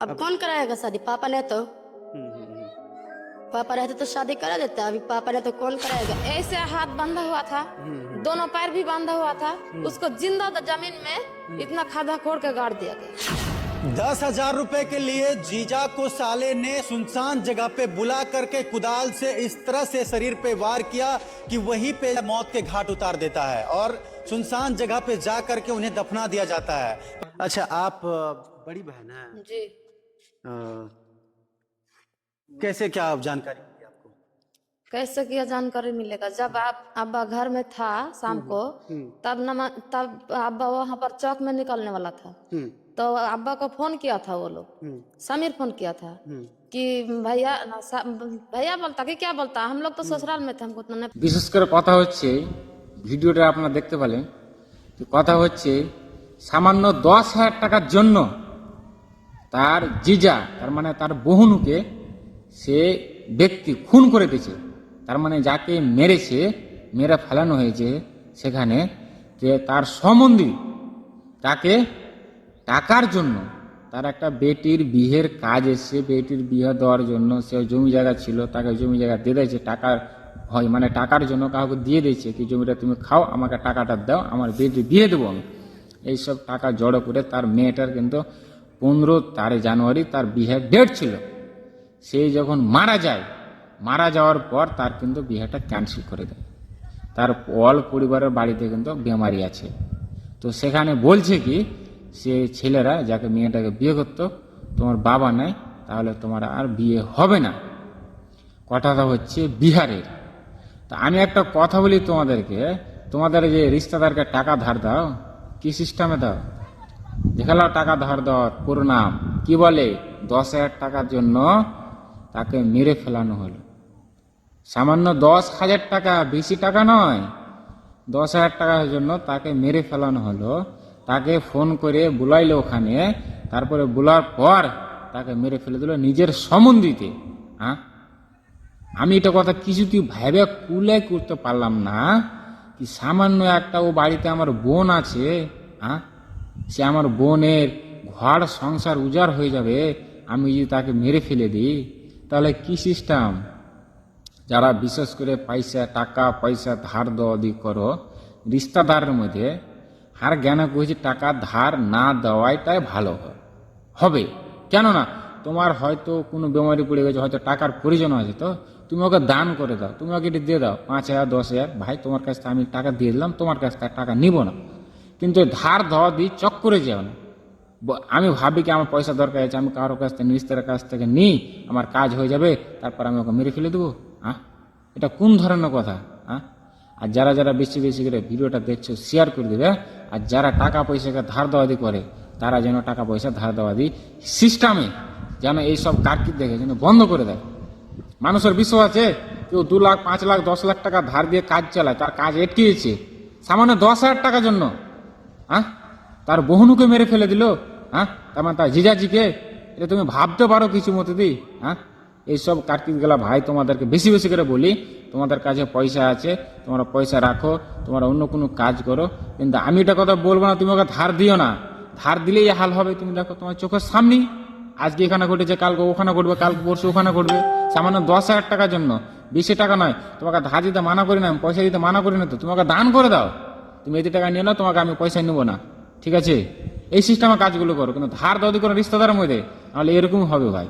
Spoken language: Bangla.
अब कौन कराएगा शादी? पापा ने तो पापा रहते तो शादी करा देता। अभी पापा ने तो कौन कराएगा? ऐसे हाथ बांधा हुआ था, दोनों पैर भी बांधा हुआ था, उसको जिंदा जमीन में इतना खादा खोड़ के गाड़ दिया गया। 10,000 रुपए के लिए जीजा को साले ने सुनसान जगह पे बुला करके कुदाल से इस तरह से शरीर पे वार किया कि वहीं पे मौत के घाट उतार देता है और सुनसान जगह पे जा करके उन्हें दफना दिया जाता है। अच्छा, आप बड़ी बहन है जी। कैसे क्या जानकारी मिली आपको? कैसे किया जानकारी मिलेगा? जब आप अब्बा घर में था शाम को, तब अब्बा वहाँ पर चौक में निकलने वाला था, तो अब्बा को फोन किया था वो लोग, समीर फोन किया था कि भैया भैया बोलता कि क्या बोलता, हम लोग तो ससुराल में थे, हमको उतना नहीं। বিশেষ করে কথা হচ্ছে ভিডিওটা আপনারা দেখতে পেলেন, যে কথা হচ্ছে সামান্য 10,000 টাকার জন্য তার জিজা, তার মানে তার বহুনুকে সে ব্যক্তি খুন করে দিয়েছে। তার মানে যাকে মেরেছে, মেরে ফেলানো হয়েছে সেখানে, যে তার সম্বন্ধী তাকে টাকার জন্য, তার একটা বেটির বিয়ের কাজ এসছে, বেটির বিয়ে দেওয়ার জন্য সে জমি জায়গা ছিল, তাকে জমি জায়গা দিয়ে দিয়েছে টাকার হয়, মানে টাকার জন্য কাউকে দিয়ে দিয়েছে কি জমিটা তুমি খাও, আমাকে টাকাটা দাও, আমার বেটির বিয়ে দেবো আমি। এইসব টাকা জড়ো করে তার মেয়েটার কিন্তু 15 জানুয়ারি তার বিয়ের ডেট ছিল। সেই যখন মারা যায়, মারা যাওয়ার পর তার কিন্তু বিয়েটা ক্যান্সেল করে দেয়। তার অল পরিবারের বাড়িতে কিন্তু বেমারি আছে, তো সেখানে বলছে কি সে ছেলেরা যাকে মেয়েটাকে বিয়ে করতো, তোমার বাবা নাই, তাহলে তোমার আর বিয়ে হবে না। কথাটা হচ্ছে বিহারের। তা আমি একটা কথা বলি তোমাদেরকে, তোমাদের যে রিশতেদারকে টাকা ধার দাও, কি সিস্টেমে দাও? দেখালো টাকা ধার দেওয়ার পুরো নাম কি বলে? 10,000 টাকার জন্য তাকে মেরে ফেলানো হলো। সামান্য 10,000 টাকা, বেশি টাকা নয়, 10,000 টাকার জন্য তাকে মেরে ফেলানো হলো। তাকে ফোন করে বুলাইলো ওখানে, তারপরে বুলার পর তাকে মেরে ফেলে দিল নিজের সম্বন্ধীতে। হ্যাঁ, আমি এটা কথা কিছুতেই ভেবে কুলে করতে পারলাম না, কি সামান্য একটা ও বাড়িতে আমার বোন আছে, হ্যাঁ, সে আমার বোনের ঘর সংসার উজাড় হয়ে যাবে, আমি যদি তাকে মেরে ফেলে দিই, তাহলে কি সিস্টেম? যারা বিশেষ করে টাকা পয়সা ধার দেওয়া দি করো রিশতেদারের মধ্যে, আর জ্ঞান করেছি টাকা ধার না দেওয়াটাই ভালো হবে। কেননা তোমার হয়তো কোনো বেমারি পড়ে গেছে, হয়তো টাকার প্রয়োজন আছে, তো তুমি ওকে দান করে দাও, তুমি ওকে এটা দিয়ে দাও 5,000 10,000, ভাই তোমার কাছ থেকে আমি টাকা দিয়ে দিলাম, তোমার কাছ থেকে টাকা নিব না। কিন্তু ধার দেওয়া দিয়ে চক্করে যাও না। আমি ভাবি কি আমার পয়সা দরকার আছে, আমি কারোর কাছ থেকে নিস্তারের কাছ থেকে নিই, আমার কাজ হয়ে যাবে, তারপর আমি ওকে মেরে ফেলে দেবো? হ্যাঁ, এটা কোন ধরনের কথা? হ্যাঁ, আর যারা যারা বেশি বেশি করে ভিডিওটা দেখছো শেয়ার করে দেবে, আর যারা টাকা পয়সাকে ধার দেওয়াদি করে তারা যেন টাকা পয়সা ধার দেওয়াদি সিস্টেমে যেন এইসব কারকির দেখে যেন বন্ধ করে দেয়। মানুষের বিশ্বাস আছে, কেউ 2 লাখ 5 লাখ 10 লাখ টাকা ধার দিয়ে কাজ চালায়, তার কাজ এটকিয়েছে সামান্য 10,000 টাকার জন্য। হ্যাঁ, তার বহুনুকে মেরে ফেলে দিল। হ্যাঁ, তার মানে তার জিজাজিকে, এটা তুমি ভাবতে পারো কিছু মতে দি? হ্যাঁ, এইসব কার্তিক গেলা ভাই তোমাদেরকে বেশি বেশি করে বলি, তোমাদের কাছে পয়সা আছে, তোমরা পয়সা রাখো, তোমরা অন্য কোনো কাজ করো, কিন্তু আমি এটা কথা বলবো না তুমি ওকে ধার দিও না। ধার দিলেই হাল হবে। তুমি দেখো তোমার চোখের সামনে আজকে এখানে ঘটেছে, কালকে ওখানে ঘটবে, কালকে পরশু ওখানে ঘটবে। সামান্য 10,000 টাকার জন্য, বেশি টাকা নয়, তোমাকে ধার দিতে মানা করি না, পয়সা দিতে মানা করি না, তো তোমাকে দান করে দাও। তুমি এতে টাকা নিয়ে নাও, তোমাকে আমি পয়সা নেবো না, ঠিক আছে? এই সিস্টেমে কাজগুলো করো, কিন্তু ধার দাদি করে রিশতেদারের মধ্যে, নাহলে এরকম হবে ভাই।